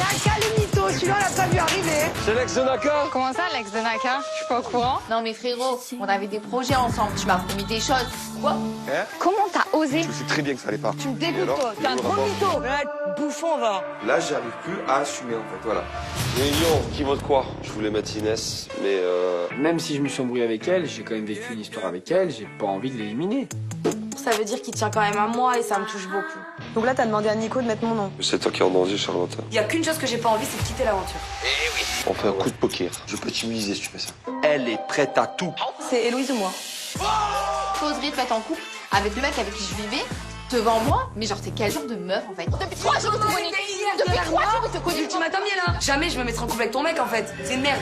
Naka le mytho, celui-là on l'a pas vu arriver. C'est l'ex de Naka? Comment ça, l'ex de Naka? Je suis pas au courant. Non mais frérot, on avait des projets ensemble, tu m'as promis des choses. Quoi? Comment t'as osé? Je sais très bien que ça allait pas. Tu me dégoûtes toi, t'es un gros mytho. Bouffon va. Là, j'arrive plus à assumer en fait, voilà. Millions, qui vote quoi? Je voulais mettre Inès, mais Même si je me suis embrouillé avec elle, j'ai quand même vécu une histoire avec elle, j'ai pas envie de l'éliminer. Ça veut dire qu'il tient quand même à moi et ça me touche beaucoup. Donc là t'as demandé à Nico de mettre mon nom. c'est toi qui es en danger, Charlotte. Il y a qu'une chose que j'ai pas envie, c'est de quitter l'aventure. On fait un coup de poker. Je peux t'immuniser si tu fais ça. Elle est prête à tout. C'est Héloïse ou moi? T'oserais te mettre en couple avec le mec avec qui je vivais devant moi? Mais genre, t'es quel genre de meuf en fait? Depuis 3 jours, on te connaît. Depuis 3 jours, on te connaît. L'ultimatum y est là. Jamais je me mettrai en couple avec ton mec en fait. C'est une merde.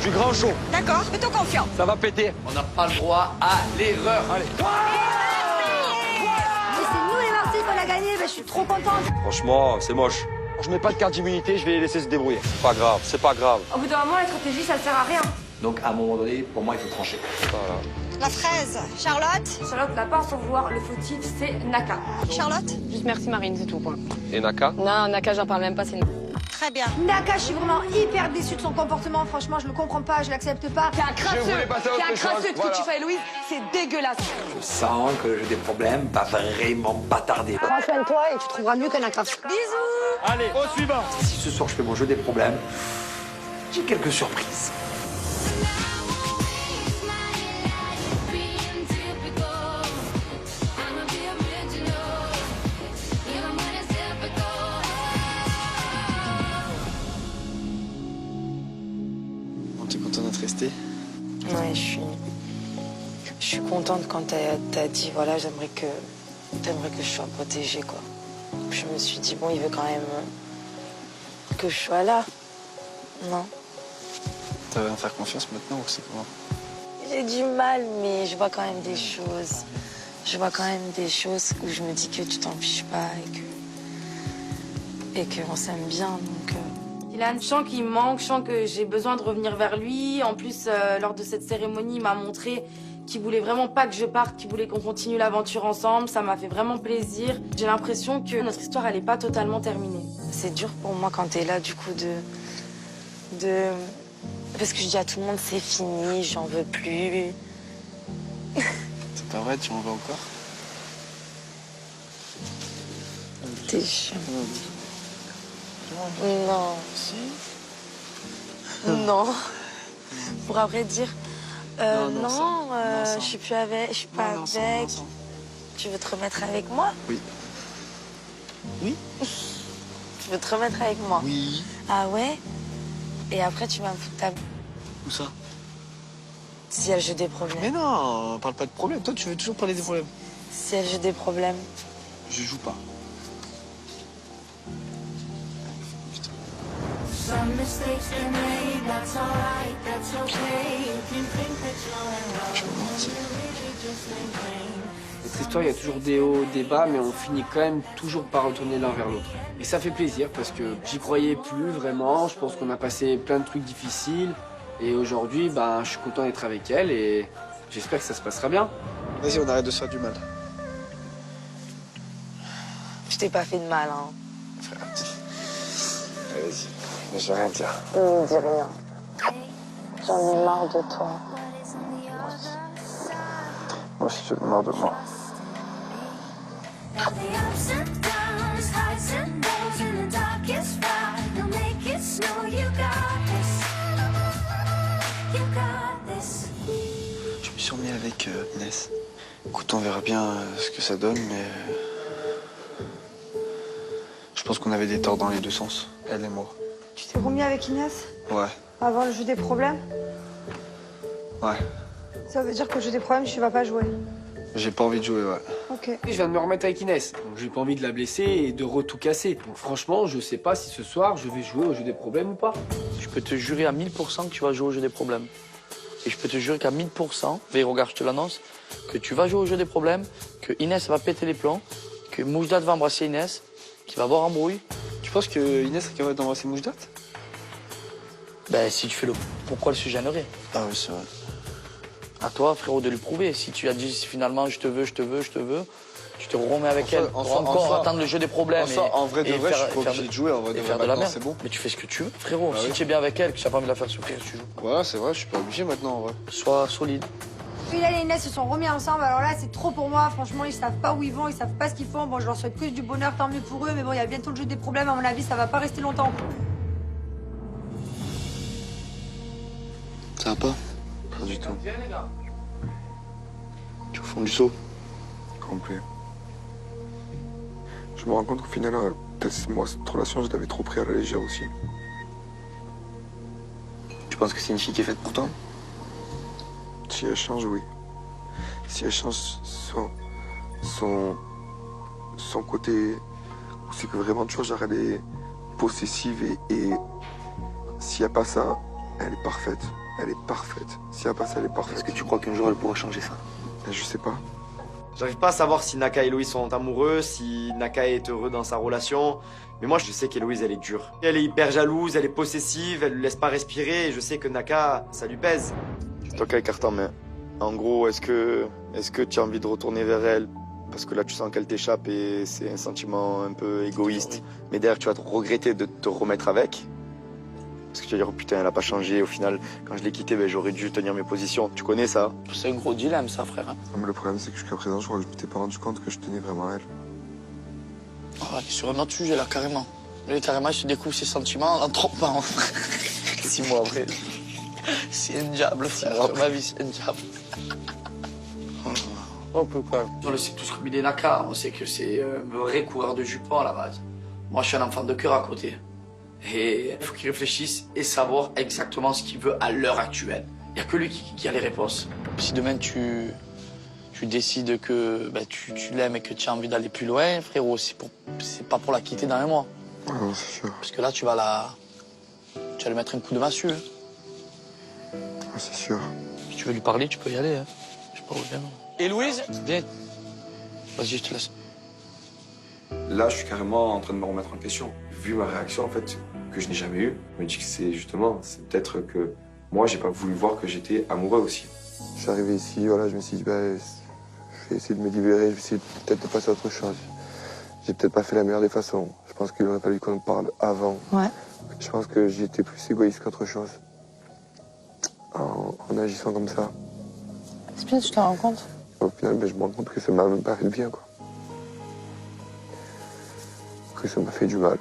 Du grand chaud. D'accord, fais-toi confiance. Ça va péter. On n'a pas le droit à l'erreur. Allez. Mais c'est nous les Marseillais qu'on a gagné, je suis trop contente. Franchement, c'est moche. Je mets pas de carte d'immunité, je vais les laisser se débrouiller. C'est pas grave, c'est pas grave. Au bout d'un moment, la stratégie, ça sert à rien. Donc à un moment donné, pour moi, il faut trancher. Voilà. La fraise. Charlotte. Charlotte n'a pas à s'en vouloir, le fautif, c'est Naka. Charlotte. Juste merci Marine, c'est tout, point. Et Naka? Non, Naka, j'en parle même pas, c'est une... Très bien. Naka, je suis vraiment hyper déçue de son comportement. Franchement, je le comprends pas, je l'accepte pas. T'es un crasseux. voulais passer à autre T'es un crasseux. chose, Ce que voilà. tu fais à Héloïse, c'est dégueulasse. Je sens que j'ai des problèmes, pas vraiment pas tarder. Prends soin de toi et tu trouveras mieux que Naka. Bisous. Allez, au suivant. Si ce soir je fais mon jeu des problèmes, j'ai quelques surprises. T'es content d'être resté? Ouais, je suis contente quand t'as dit, voilà, t'aimerais que je sois protégée, quoi. Je me suis dit, bon, il veut quand même que je sois là. Non. Tu vas me faire confiance maintenant ou c'est comment? J'ai du mal, mais je vois quand même des choses. Je vois quand même des choses où je me dis que tu t'en fiches pas et qu'on s'aime bien, donc... Dylan, je sens qu'il me manque, je sens que j'ai besoin de revenir vers lui. En plus, lors de cette cérémonie, il m'a montré qu'il voulait vraiment pas que je parte, qu'il voulait qu'on continue l'aventure ensemble. Ça m'a fait vraiment plaisir. J'ai l'impression que notre histoire, elle est pas totalement terminée. C'est dur pour moi quand t'es là, du coup, Parce que je dis à tout le monde, c'est fini, j'en veux plus. C'est pas vrai, tu m'en veux encore? T'es chiant. Non. Si? Non. Pour après dire, non, ça. non, Non, ça. je suis plus avec, je suis pas Non, ça, avec. non, ça. Tu veux te remettre avec moi? Oui. Oui? Tu veux te remettre avec moi? Oui. Ah ouais? Et après, tu vas me foutre ta... Où ça? Si elle joue des problèmes. Mais non, on parle pas de problème. Toi, tu veux toujours parler des problèmes. Si elle joue des problèmes. Je joue pas. Je peux mentir. Notre histoire, il y a toujours des hauts, des bas, mais on finit quand même toujours par retourner l'un vers l'autre. Et ça fait plaisir parce que j'y croyais plus vraiment. Je pense qu'on a passé plein de trucs difficiles. Et aujourd'hui, ben, je suis content d'être avec elle et j'espère que ça se passera bien. Vas-y, on arrête de se faire du mal. Je t'ai pas fait de mal, hein. Frère, allez, vas-y. Mais je vais rien dire. Ne dis rien. J'en ai marre de toi. Moi aussi, je marre de moi. Je me suis remis avec Inès. Écoute, on verra bien ce que ça donne, mais... je pense qu'on avait des torts dans les deux sens, elle et moi. Tu t'es remis avec Inès Ouais, avant le jeu des problèmes? ouais. Ça veut dire qu'au jeu des problèmes, tu vas pas jouer. J'ai pas envie de jouer, ouais. Ok. Je viens de me remettre avec Inès, donc j'ai pas envie de la blesser et de tout casser. Donc franchement, je sais pas si ce soir je vais jouer au jeu des problèmes ou pas. Je peux te jurer à 1000% que tu vas jouer au jeu des problèmes. Et je peux te jurer qu'à 1000%, mais regarde, je te l'annonce, que tu vas jouer au jeu des problèmes, que Inès va péter les plombs, que Moujdat va embrasser Inès, qu'il va avoir embrouille. Tu penses que Inès est capable d'embrasser Moujdat? Ben, si tu fais le... Pourquoi elle se gênerait? Ah oui, c'est vrai. À toi, frérot, de lui prouver. Si tu as dit finalement je te veux, Tu te remets avec elle pour encore attendre le jeu des problèmes. En vrai de vrai, je suis pas faire obligé de jouer. En vrai de vrai, de la maintenant, merde. c'est bon. Mais tu fais ce que tu veux, frérot. Bah Si oui. tu es bien avec elle, que tu n'as pas envie de la faire souffrir, tu joues. Ouais, c'est vrai, je suis pas obligé maintenant, en vrai. Sois solide. Bilal et Inès se sont remis ensemble, alors là c'est trop pour moi, franchement ils savent pas où ils vont, ils savent pas ce qu'ils font. Bon je leur souhaite que du bonheur, tant mieux pour eux, mais bon il y a bientôt le jeu des problèmes, à mon avis ça va pas rester longtemps. Ça va pas? Pas du tout. Tu es au fond du seau? Complet. Je me rends compte qu'au final, peut-être moi, cette relation, je l'avais trop pris à la légère aussi. Tu penses que c'est une fille qui est faite pour toi? Si elle change, oui. Si elle change son côté, c'est que vraiment, tu vois, genre, elle est possessive et s'il n'y a pas ça, elle est parfaite. Elle est parfaite. S'il n'y a pas ça, elle est parfaite. Est-ce que tu crois qu'un jour elle pourra changer ça? Je sais pas. J'arrive pas à savoir si Naka et Héloïse sont amoureux, si Naka est heureux dans sa relation. Mais moi, je sais qu'Héloïse, elle est dure. Elle est hyper jalouse, elle est possessive, elle ne laisse pas respirer. Et je sais que Naka, ça lui pèse. Toi qui as carte en main. En gros, est-ce que tu as envie de retourner vers elle? Parce que là, tu sens qu'elle t'échappe et c'est un sentiment un peu égoïste. Mais derrière, tu vas te regretter de te remettre avec. Parce que tu vas dire, oh putain, elle a pas changé. Au final, quand je l'ai quittée, ben, j'aurais dû tenir mes positions. Tu connais ça? C'est un gros dilemme, ça, frère. Non, mais le problème, c'est que jusqu'à présent, je crois que je m'étais pas rendu compte que je tenais vraiment à elle. Oh, elle est sur un autre sujet, là, carrément. Lui, carrément, il se découvre ses sentiments en trompant. 6 mois après. C'est un diable, frère. Ma vie, c'est un diable. On peut quoi? On le sait tous comme il est Naka. On sait que c'est un vrai coureur de jupons à la base. Moi, je suis un enfant de cœur à côté. Et il faut qu'il réfléchisse et savoir exactement ce qu'il veut à l'heure actuelle. Il n'y a que lui qui a les réponses. Si demain tu décides que tu l'aimes et que tu as envie d'aller plus loin, frérot, c'est pas pour la quitter dans un mois. Ouais, non, c'est sûr. Parce que là, tu vas lui mettre un coup de massue. Hein. Ouais, c'est sûr. Si tu veux lui parler, tu peux y aller. Hein. Je sais pas où bien. Et Louise, viens. Vas-y, je te laisse. Là, je suis carrément en train de me remettre en question. Vu ma réaction, en fait, que je n'ai jamais eue, je me dis que c'est peut-être que moi, j'ai pas voulu voir que j'étais amoureux aussi. Je suis arrivé ici, voilà, je me suis dit, je vais essayer de me libérer, je vais essayer peut-être de passer à autre chose. J'ai peut-être pas fait la meilleure des façons. Je pense qu'il aurait fallu qu'on en parle avant. Ouais. Je pense que j'étais plus égoïste qu'autre chose. En agissant comme ça. C'est bien, tu te rends compte? Au final, je me rends compte que ça m'a même pas fait de bien, quoi. Que ça m'a fait du mal.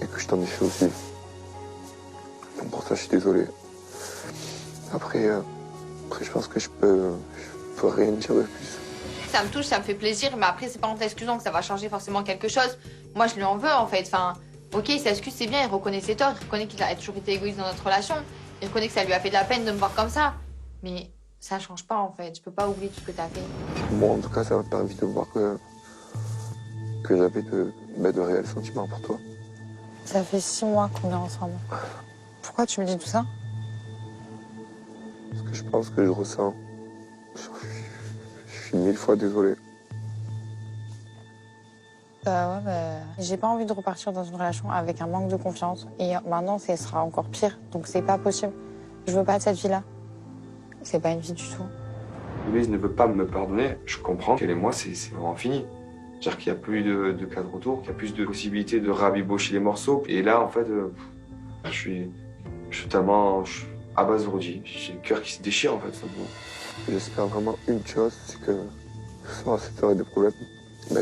Et que je t'en ai fait aussi. Donc pour ça, je suis désolé. Après, je pense que je peux rien dire de plus. Ça me touche, ça me fait plaisir, mais après, c'est pas en t'excusant que ça va changer forcément quelque chose. Moi, je lui en veux, en fait. Enfin, ok, il s'excuse, c'est bien, il reconnaît ses torts, il reconnaît qu'il a toujours été égoïste dans notre relation, il reconnaît que ça lui a fait de la peine de me voir comme ça. Mais ça change pas, en fait. Je peux pas oublier tout ce que t'as fait. Bon, en tout cas, ça m'a permis de voir que j'avais de réels sentiments pour toi. Ça fait 6 mois qu'on est ensemble. Pourquoi tu me dis tout ça? Parce que je pense que je ressens. Je suis 1000 fois désolé. J'ai pas envie de repartir dans une relation avec un manque de confiance. Et maintenant, ce sera encore pire. Donc c'est pas possible. Je veux pas de cette vie-là. C'est pas une vie du tout. Louise ne veut pas me pardonner. Je comprends qu'elle et moi, c'est vraiment fini. C'est-à-dire qu'il n'y a plus de cas de retour, qu'il y a plus de possibilités de rabibocher les morceaux. Et là, en fait, je suis totalement abasourdi. J'ai le cœur qui se déchire, en fait, simplement. J'espère vraiment une chose, c'est que ce soir, si tu aurais des problèmes,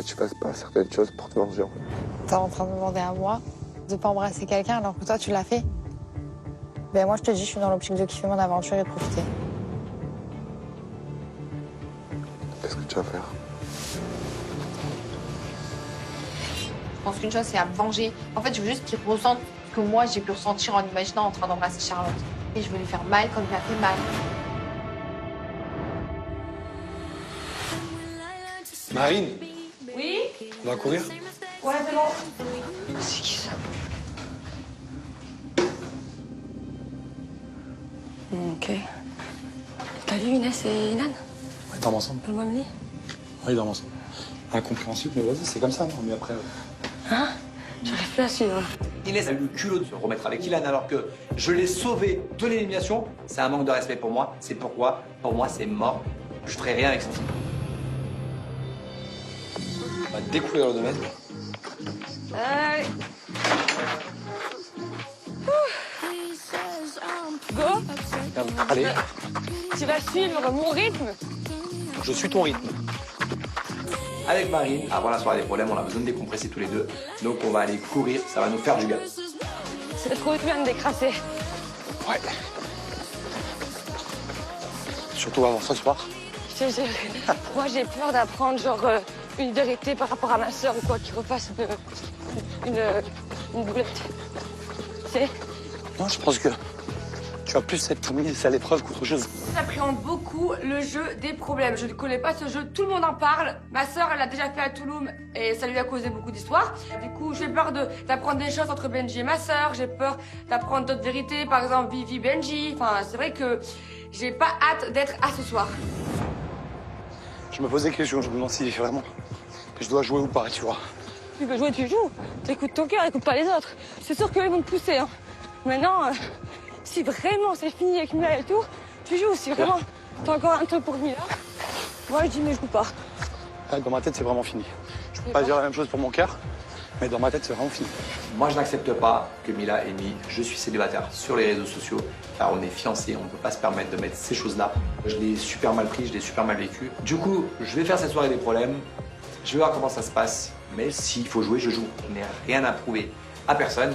tu passes pas certaines choses pour te venger. T'es en train de demander à moi de pas embrasser quelqu'un alors que toi, tu l'as fait. Ben moi, je te dis, je suis dans l'optique de kiffer mon aventure et de profiter. Qu'est-ce que tu vas faire? Je pense qu'une chose, c'est à me venger. En fait, je veux juste qu'il ressente ce que moi, j'ai pu ressentir en imaginant en train d'embrasser Charlotte. Et je veux lui faire mal comme il m'a fait mal. Marine, Oui? on va courir? Ouais, c'est bon. C'est qui ça? Ok. T'as vu Inès et Inan? On dorment ensemble. Dans le même lit? Oui, ils dorment ensemble. Incompréhensible, mais vas-y, c'est comme ça, non? Mais après. Hein? J'arrive plus à suivre. Inès a eu le culot de se remettre avec Ilan alors que je l'ai sauvé de l'élimination. C'est un manque de respect pour moi. C'est pourquoi, pour moi, c'est mort. Je ferai rien avec ça. On va découvrir le domaine. Allez. Go. Allez, Tu vas suivre mon rythme. je suis ton rythme. Avec Marine, avant la soirée des problèmes, on a besoin de décompresser tous les deux. Donc on va aller courir, ça va nous faire du bien. C'est trop bien de décrasser. Ouais. Surtout avant ce soir. Je te jure. Moi, j'ai peur d'apprendre genre une vérité par rapport à ma sœur ou quoi, qu'il refasse une boulette. C'est. Non, je pense que tu vas plus être mise à l'épreuve qu'autre chose. J'appréhende beaucoup le jeu des problèmes. Je ne connais pas ce jeu, tout le monde en parle. Ma sœur, elle l'a déjà fait à Touloum et ça lui a causé beaucoup d'histoires. Du coup, j'ai peur d'apprendre des choses entre Benji et ma sœur. J'ai peur d'apprendre d'autres vérités, par exemple Vivi, Benji. Enfin, c'est vrai que j'ai pas hâte d'être à ce soir. Je me pose des questions, je me demande si vraiment je dois jouer ou pas, tu vois. Tu veux jouer, tu joues. T'écoutes ton cœur, écoute pas les autres. C'est sûr qu'eux, ils vont te pousser. Hein. Maintenant, si vraiment c'est fini avec Mila et tout, tu joues. Si vraiment t'as encore un truc pour Mila, moi je dis mais je joue pas. Dans ma tête, c'est vraiment fini. Je peux pas dire la même chose pour mon cœur, mais dans ma tête, c'est vraiment fini. Moi, je n'accepte pas que Mila ait mis « je suis célibataire » sur les réseaux sociaux. Alors, on est fiancés, on ne peut pas se permettre de mettre ces choses-là. Je l'ai super mal pris, je l'ai super mal vécu. Du coup, je vais faire cette soirée des problèmes. Je vais voir comment ça se passe. Mais s'il faut jouer, je joue. Je n'ai rien à prouver à personne.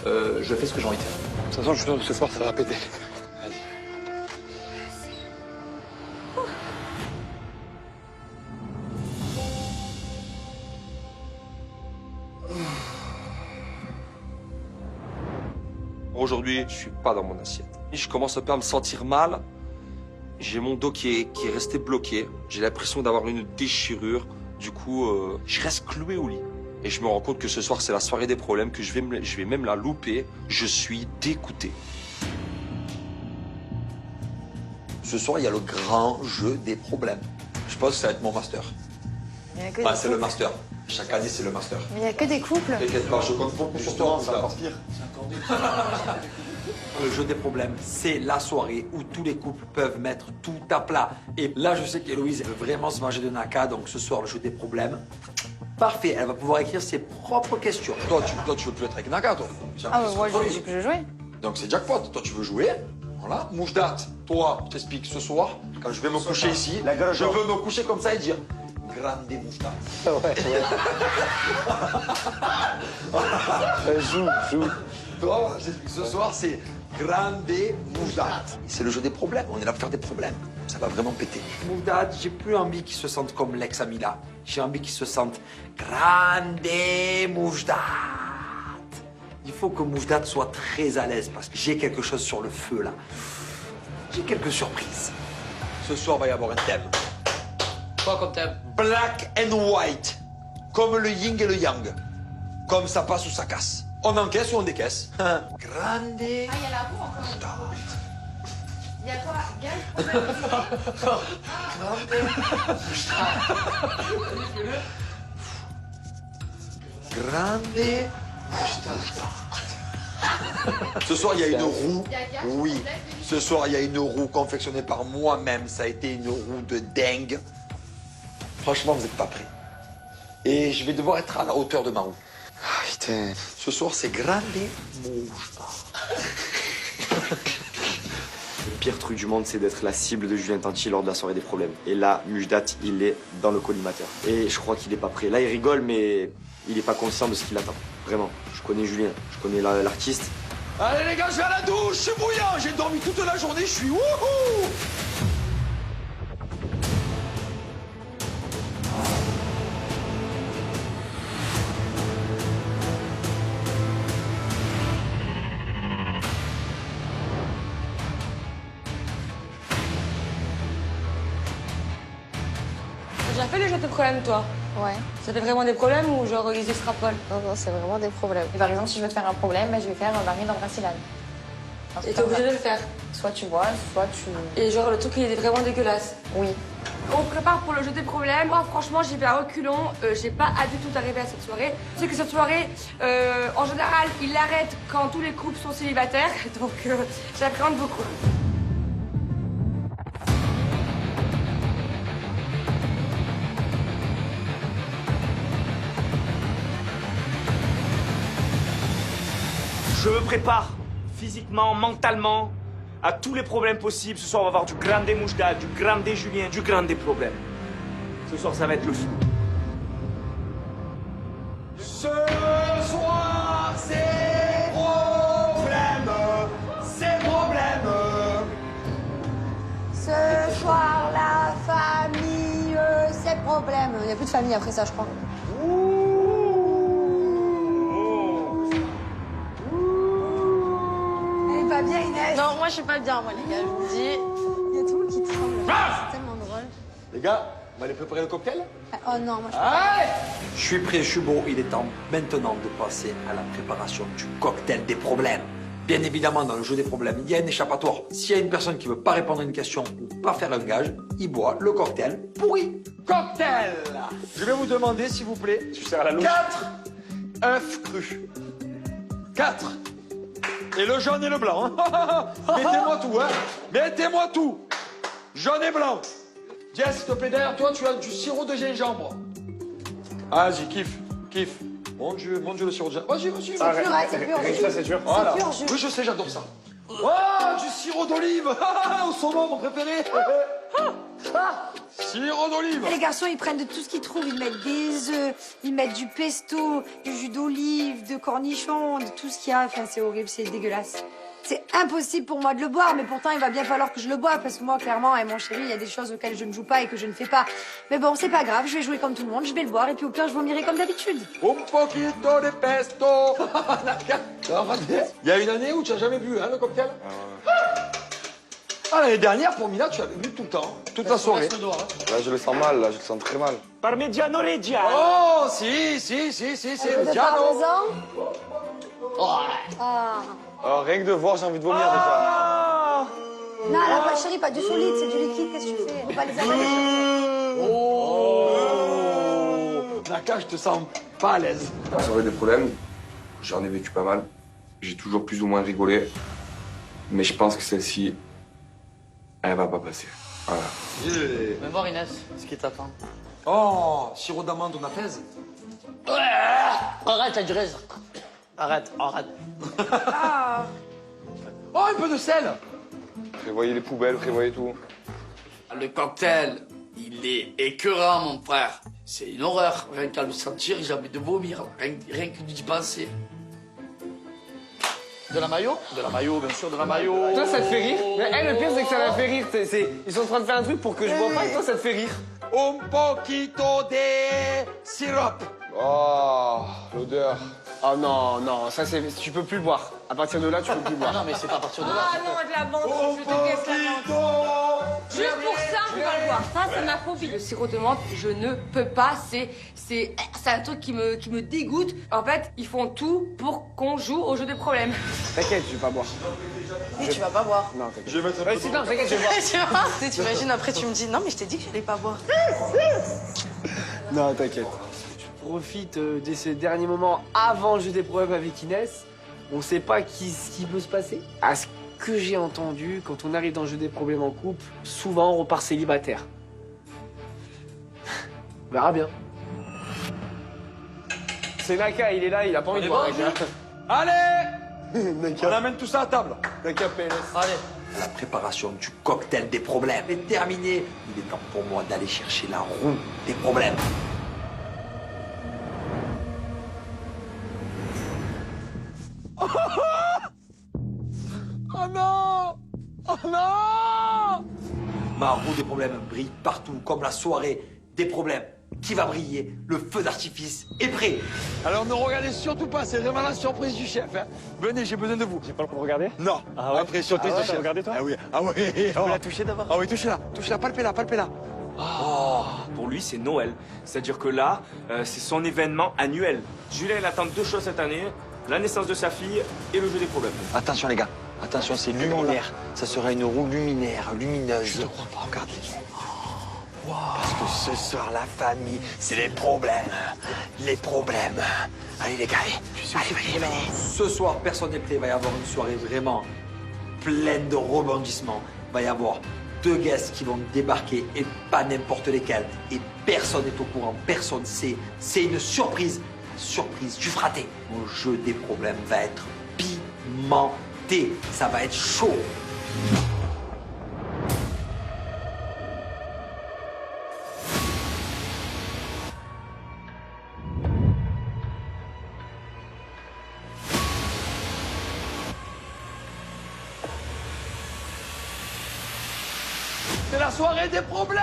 Je fais ce que j'ai envie de faire. De toute façon, je suis sûr que ce soir, ça va péter. Vas-y. Aujourd'hui, je suis pas dans mon assiette. Je commence un peu à me sentir mal. J'ai mon dos qui est resté bloqué. J'ai l'impression d'avoir une déchirure. Du coup, je reste cloué au lit. Et je me rends compte que ce soir, c'est la soirée des problèmes, que je vais même la louper. Je suis dégoûté. Ce soir, il y a le grand jeu des problèmes. Je pense que ça va être mon master. Bah, c'est le master. Chaque année, c'est le master. Mais il n'y a que des couples. T'inquiète pas, je compte beaucoup sur toi. C'est encore pire. Le jeu des problèmes, c'est la soirée où tous les couples peuvent mettre tout à plat. Et là, je sais qu'Héloïse veut vraiment se manger de Naka, donc ce soir, le jeu des problèmes. Parfait, elle va pouvoir écrire ses propres questions. Toi, tu veux plus être avec Naka, toi. Ah, mais moi, je veux jouer. Donc, c'est jackpot. Toi, tu veux jouer. Voilà. Moujdat, toi, je t'explique ce soir, quand je vais me coucher ici, je veux me coucher comme ça et dire Grande Moujdat. Ouais. Joue. Toi, j'explique ce soir, c'est Grande Moujdat. C'est le jeu des problèmes. On est là pour faire des problèmes. Ça va vraiment péter. Moujdat, j'ai plus envie qu'ils se sentent comme l'ex-Amila. J'ai envie qu'ils se sentent Grande Moujdat. Il faut que Moujdat soit très à l'aise parce que j'ai quelque chose sur le feu là. J'ai quelques surprises. Ce soir, il va y avoir un thème. Quoi comme thème? Black and white. Comme le yin et le yang. Comme ça passe ou ça casse. On encaisse ou on décaisse. Grande. Ah, il y a la roue encore. Il y a quoi, Gaz? Grande. Ce soir, il y a une roue. Oui. Ce soir, il y a une roue confectionnée par moi-même. Ça a été une roue de dingue. Franchement, vous n'êtes pas prêts. Et je vais devoir être à la hauteur de ma roue. Ah, putain. Ce soir, c'est Grande Moujdat. Le pire truc du monde, c'est d'être la cible de Julien Tanti lors de la soirée des problèmes. Et là, Moujdat, il est dans le collimateur. Et je crois qu'il est pas prêt. Là, il rigole, mais il est pas conscient de ce qu'il attend. Vraiment. Je connais Julien, je connais l'artiste. Allez les gars, je vais à la douche, je suis bouillant. J'ai dormi toute la journée, je suis wouhou. T'as déjà fait les jeux de problèmes, toi? Ouais. Ça fait vraiment des problèmes ou genre ils extrapolent? Non, c'est vraiment des problèmes. Et par exemple, si je veux te faire un problème, je vais faire Marine en Brassilane. Et t'es obligé de le faire? Soit tu bois, soit tu... Et genre le truc il était vraiment dégueulasse? Oui. On prépare pour le jeu des problèmes. Moi franchement j'y vais à reculons. J'ai pas hâte du tout d'arriver à cette soirée. Je sais que cette soirée, en général, ils l'arrêtent quand tous les couples sont célibataires. Donc j'appréhende beaucoup. Je me prépare physiquement, mentalement, à tous les problèmes possibles. Ce soir, on va avoir du grande Moujda, du grande Julien, du grande problème. Ce soir, ça va être le fou. Ce soir, c'est problème, c'est problème. Ce soir, la famille, c'est problème. Il n'y a plus de famille après ça, je crois. Elle est pas bien, Inès. Non, moi je suis pas bien, moi les gars, je vous dis. Il y a tout le monde qui tremble. C'est tellement drôle. Les gars, on va aller préparer le cocktail? Oh non, moi je Allez! Je suis prêt, je suis beau. Il est temps maintenant de passer à la préparation du cocktail des problèmes. Bien évidemment, dans le jeu des problèmes, il y a un échappatoire. S'il y a une personne qui ne veut pas répondre à une question ou pas faire un gage, il boit le cocktail pourri. Cocktail! Je vais vous demander, s'il vous plaît, 4 œufs crus. 4. Et le jaune et le blanc. Hein. Mettez-moi tout, hein. Mettez-moi tout. Jaune et blanc. Jess, s'il te plaît, derrière toi, tu as du sirop de gingembre. Vas-y, kiffe, kiffe. Mon Dieu, le sirop de gingembre. Vas-y, vas-y. C'est pur, hein, c'est pur. C'est dur. Voilà. Oui, je sais, j'adore ça. Oh, du sirop d'olive. Au saumon, mon préféré. Sirop d'olive. Les garçons, ils prennent de tout ce qu'ils trouvent. Ils mettent des œufs, ils mettent du pesto, du jus d'olive, de cornichons, de tout ce qu'il y a. Enfin, c'est horrible, c'est dégueulasse. C'est impossible pour moi de le boire, mais pourtant, il va bien falloir que je le boive. Parce que moi, clairement, et mon chéri, il y a des choses auxquelles je ne joue pas et que je ne fais pas. Mais bon, c'est pas grave, je vais jouer comme tout le monde, je vais le boire. Et puis au pire, je vomirai comme d'habitude. Un poquito de pesto. Il y a une année où tu n'as jamais bu hein, le cocktail. Ah, l'année dernière, pour Mila, tu avais bu tout le temps, toute la soirée. Là, je le sens mal, là, je le sens très mal. Parmigiano Reggiano. Oh, si, c'est Le Reggiano. parmesan. Ah. Alors, rien que de voir, j'ai envie de vomir déjà. Non, là, pas, chérie, pas du solide, c'est du liquide, qu'est-ce que tu fais? Faut pas les avaler. Naka, je te sens pas à l'aise. La soirée des problèmes, j'en ai vécu pas mal. J'ai toujours plus ou moins rigolé. Mais je pense que celle-ci, elle va pas passer. Voilà. Viens voir Inès, ce qui t'attend. Oh, sirop d'amande, on apaise. Arrête, Adrien. Arrête. Oh, un peu de sel. Prévoyez les poubelles, prévoyez tout. Le cocktail, il est écœurant, mon frère. C'est une horreur. Rien qu'à le sentir, j'ai envie de vomir. Rien que d'y penser. De la maillot, bien sûr, de la maillot. Toi, ça te fait rire? Mais le pire, c'est que ça m'a fait rire. Ils sont en train de faire un truc pour que je bois pas et toi, ça te fait rire. Un poquito de sirop. Oh, l'odeur. Oh non, ça c'est. Tu peux plus le boire. À partir de là, tu peux plus le boire. Ah non, mais c'est pas à partir de là. Ah non, de la menthe, je déteste la menthe. Juste pour ça, je peux pas le boire. Ça, c'est ma phobie. Le sirop de menthe, je ne peux pas. C'est un truc qui me dégoûte. En fait, ils font tout pour qu'on joue au jeu des problèmes. T'inquiète, je vais pas boire. Oui, tu vas pas boire. Non, t'inquiète. Je vais mettre un peu de- Non, t'inquiète, je vais boire. Tu vois? T'imagines, après, tu me dis, non, mais je t'ai dit que j'allais pas boire. Non, t'inquiète. Je profite de ces derniers moments avant le jeu des problèmes avec Inès. On sait pas ce qui peut se passer. À ce que j'ai entendu, quand on arrive dans le jeu des problèmes en couple, souvent on repart célibataire. On verra bien. C'est Naka, il est là, il a pas envie de boire. Allez. On amène tout ça à table. Naka PLS. Allez. La préparation du cocktail des problèmes est terminée. Il est temps pour moi d'aller chercher la roue des problèmes. Oh non. Oh non. Ma roue des problèmes brille partout, comme la soirée des problèmes qui va briller. Le feu d'artifice est prêt. Alors ne regardez surtout pas, c'est vraiment la surprise du chef. Hein. Venez, j'ai besoin de vous. J'ai pas le droit de regarder? Non. Ah ouais? Après, surprise du chef. Regardez toi? Ah oui, ah oui. Tu peux la toucher d'abord? Ah oui, touchez-la, palpez-la. Pour lui, c'est Noël. C'est-à-dire que là, c'est son événement annuel. Julien, il attend deux choses cette année, la naissance de sa fille et le jeu des problèmes. Attention les gars, attention, c'est luminaire. Ça sera une roue luminaire, lumineuse. Je te crois pas, regardez. Parce que ce soir, la famille, c'est les problèmes. Les problèmes. Allez les gars, allez. Ce soir, personne n'est prêt. Il va y avoir une soirée vraiment pleine de rebondissements. Il va y avoir 2 guests qui vont débarquer et pas n'importe lesquels. Et personne n'est au courant, personne sait. C'est une surprise. Surprise du fraté. Le jeu des problèmes va être Mentez. Ça va être chaud. C'est la soirée des problèmes!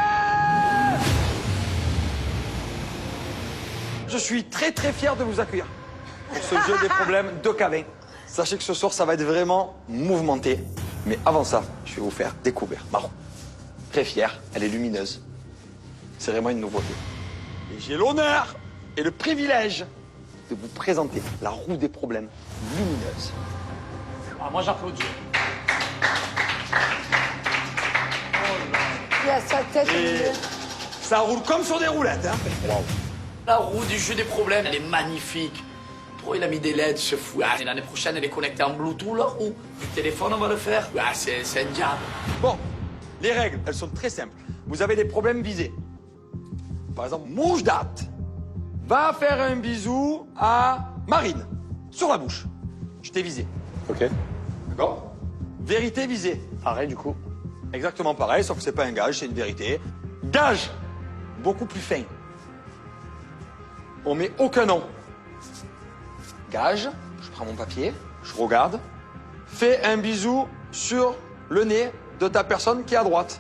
Je suis très très fier de vous accueillir pour ce jeu des problèmes de Cavin. Sachez que ce soir, ça va être vraiment mouvementé. Mais avant ça, je vais vous faire découvrir ma roue. Très fière, elle est lumineuse. C'est vraiment une nouveauté. Et j'ai l'honneur et le privilège de vous présenter la roue des problèmes lumineuse. Ah, moi, j'applaudis. Il a sa tête. Et ça roule comme sur des roulettes. Hein. Wow. La roue du jeu des problèmes, elle est magnifique. Trop, il a mis des LED, ce fou. Ah, l'année prochaine, elle est connectée en Bluetooth, la roue. Du téléphone, on va le faire. Ah, c'est un diable. Bon, les règles, elles sont très simples. Vous avez des problèmes visés. Par exemple, Moujdat va faire un bisou à Marine, sur la bouche. Je t'ai visé. Ok. D'accord? Vérité visée. Pareil, du coup. Exactement pareil, sauf que c'est pas un gage, c'est une vérité. Gage, beaucoup plus fin. On met aucun nom. Gage, je prends mon papier, je regarde. Fais un bisou sur le nez de ta personne qui est à droite.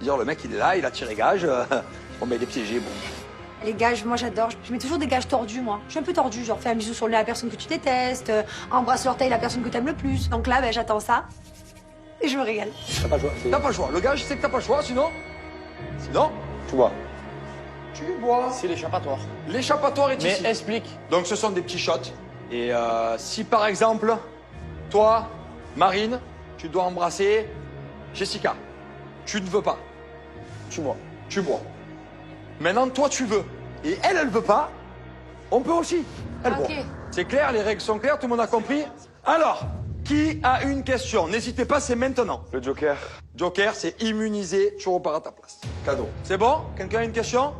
Dire le mec il est là, il a tiré gage, on met les piégés, bon. Les gages, moi j'adore. Je mets toujours des gages tordus, moi. Je suis un peu tordue, genre fais un bisou sur le nez à la personne que tu détestes, embrasse l'orteil la personne que t'aimes le plus. Donc là, ben, j'attends ça et je me régale. T'as pas le choix. T'as pas le choix. Le gage, c'est que t'as pas le choix, sinon. Tu vois. Tu bois. C'est l'échappatoire. L'échappatoire est ici. Mais explique. Donc ce sont des petits shots. Et si par exemple, toi, Marine, tu dois embrasser Jessica, tu ne veux pas. Tu bois. Tu bois. Maintenant, toi, tu veux. Et elle, elle veut pas. On peut aussi. Elle boit. C'est clair, les règles sont claires, tout le monde a compris. Alors, qui a une question? N'hésitez pas, c'est maintenant. Le Joker. Joker, c'est immunisé, tu repars à ta place. Cadeau. C'est bon? Quelqu'un a une question?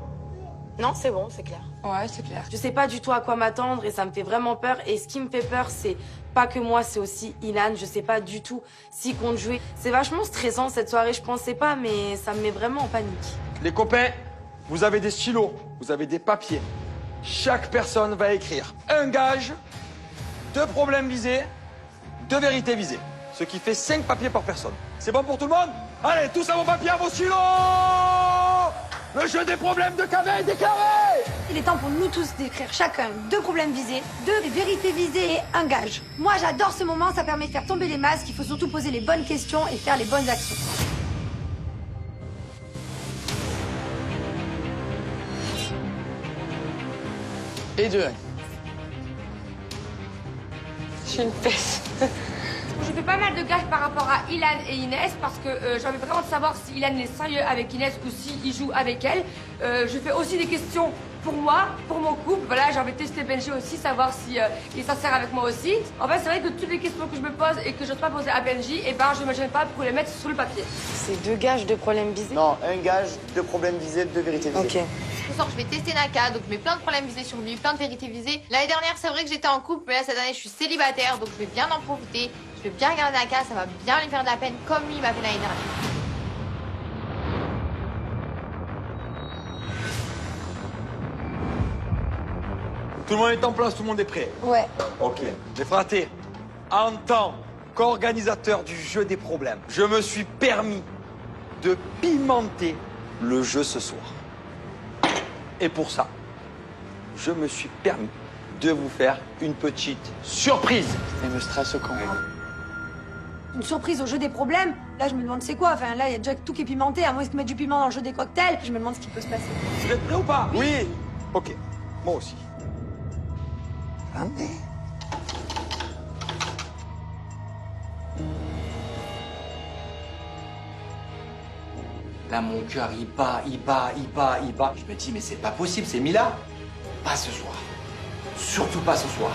Non, c'est bon, c'est clair. Ouais, c'est clair. Je sais pas du tout à quoi m'attendre et ça me fait vraiment peur. Et ce qui me fait peur, c'est pas que moi, c'est aussi Ilan. Je sais pas du tout s'il compte jouer. C'est vachement stressant cette soirée, je pensais pas, mais ça me met vraiment en panique. Les copains, vous avez des stylos, vous avez des papiers. Chaque personne va écrire un gage, 2 problèmes visés, 2 vérités visées. Ce qui fait 5 papiers par personne. C'est bon pour tout le monde? Allez, tous à vos papiers, à vos stylos! Le jeu des problèmes de Cavin est déclaré! Il est temps pour nous tous d'écrire chacun 2 problèmes visés, 2 vérités visées et un gage. Moi, j'adore ce moment, ça permet de faire tomber les masques. Il faut surtout poser les bonnes questions et faire les bonnes actions. Et 2. J'ai une peste. Je fais pas mal de gages par rapport à Ilan et Inès parce que j'ai envie vraiment de savoir si Ilan est sérieux avec Inès ou s'il joue avec elle. Je fais aussi des questions pour moi, pour mon couple. Voilà, j'ai envie de tester Benji aussi, savoir si il est sincère avec moi aussi. En fait, c'est vrai que toutes les questions que je me pose et que je n'ose pas poser à Benji, eh ben, je me gêne pas pour les mettre sur le papier. C'est 2 gages de problèmes visés? Non, un gage, 2 problèmes visés, 2 vérités visées. Ok. Ce soir, je vais tester Naka, donc je mets plein de problèmes visés sur lui, plein de vérités visées. L'année dernière, c'est vrai que j'étais en couple, mais là, cette année, je suis célibataire, donc je vais bien en profiter. Je vais bien regarder Naka, ça va bien lui faire de la peine, comme lui m'a fait l'année dernière. Tout le monde est en place, tout le monde est prêt? Ouais. Ok. Les fratés, en tant qu'organisateur du jeu des problèmes, je me suis permis de pimenter le jeu ce soir. Et pour ça, je me suis permis de vous faire une petite surprise. Il me stresse quand même. Une surprise au jeu des problèmes. Là, je me demande c'est quoi. Enfin, là, il y a déjà tout qui est pimenté. À moins qu'ils mettent du piment dans le jeu des cocktails. Je me demande ce qui peut se passer. Vous êtes prêts ou pas? Oui. Ok. Moi aussi. Attendez. Là, mon cœur, il bat, il bat, il bat, il bat. Je me dis, mais c'est pas possible, c'est Mila. Pas ce soir. Surtout pas ce soir.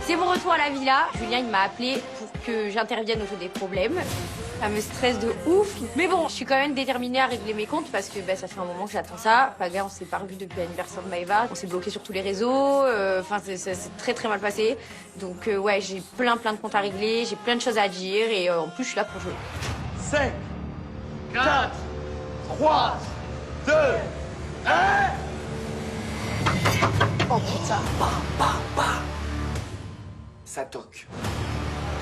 Si vous retrouvez franchement, à la villa, Julien, il m'a appelé pour que j'intervienne au jeu des problèmes. Ça me stresse de ouf. Mais bon, je suis quand même déterminée à régler mes comptes parce que ça fait un moment que j'attends ça. Paga, on s'est pas revu depuis l'anniversaire de Maëva. On s'est bloqué sur tous les réseaux. Enfin, c'est très très mal passé. Donc ouais, j'ai plein de comptes à régler. J'ai plein de choses à dire et en plus, je suis là pour jouer. 5, 4, 3, 2, 1. Oh putain. Ça toque.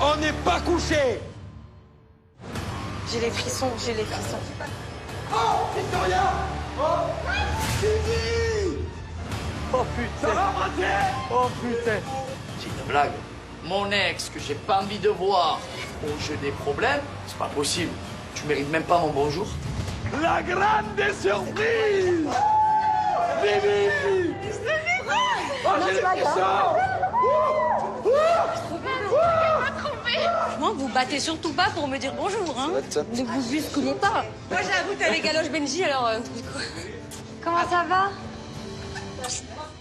On n'est pas couché. J'ai les frissons, j'ai les frissons. Oh, Victoria. Oh, Vivi. Oh putain. Ça va, Braté? Oh putain. C'est une blague. Mon ex que j'ai pas envie de voir au jeu des problèmes, c'est pas possible. Tu mérites même pas mon bonjour. La grande surprise. Vivi. Oh, j'ai les frissons. Moi, vous battez surtout pas pour me dire bonjour, hein. Ne vous bousculez pas. Moi, j'avoue, t'as les galoches Benji, alors... Comment ça va?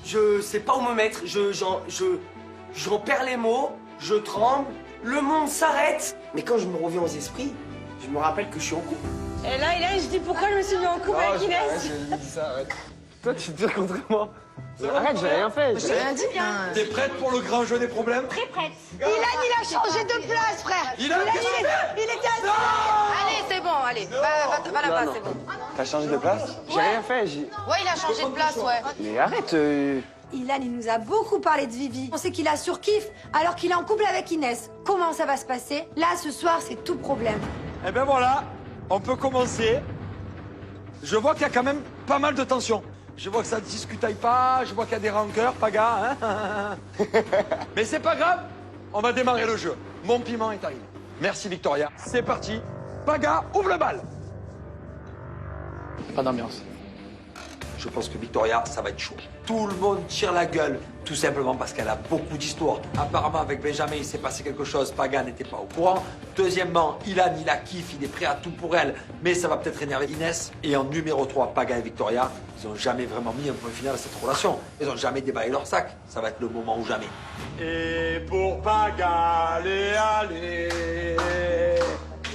Je sais pas où me mettre, j'en perds les mots, je tremble, le monde s'arrête. Mais quand je me reviens aux esprits, je me rappelle que je suis en couple. Et là, je dis pourquoi je me suis mis en couple avec Inès. J'ai dit ça, arrête. Toi, tu te dis contre moi. Arrête, j'ai rien fait. J'ai rien dit. T'es prête pour le grand jeu des problèmes? Très prête. Il a changé de place, frère. Il était assis. Allez, c'est bon, allez. Va là-bas, c'est bon. T'as changé de place? J'ai rien fait, Ouais, il a changé de place, ouais. Mais arrête. Ilan, il nous a beaucoup parlé de Vivi. On sait qu'il a surkiff alors qu'il est en couple avec Inès. Comment ça va se passer? Là, ce soir, c'est tout problème. Eh ben voilà, on peut commencer. Je vois qu'il y a quand même pas mal de tension. Je vois que ça ne discutaille pas, je vois qu'il y a des rancœurs, Paga. Hein. Mais c'est pas grave, on va démarrer le jeu. Mon piment est arrivé. Merci Victoria. C'est parti. Paga, ouvre le bal. Pas d'ambiance. Je pense que Victoria, ça va être chaud. Tout le monde tire la gueule, tout simplement parce qu'elle a beaucoup d'histoires. Apparemment, avec Benjamin, il s'est passé quelque chose. Paga n'était pas au courant. Deuxièmement, Ilan, il a kiff, il est prêt à tout pour elle. Mais ça va peut-être énerver Inès. Et en numéro 3, Paga et Victoria, ils n'ont jamais vraiment mis un point final à cette relation. Ils n'ont jamais déballé leur sac. Ça va être le moment ou jamais. Et pour Paga, allez.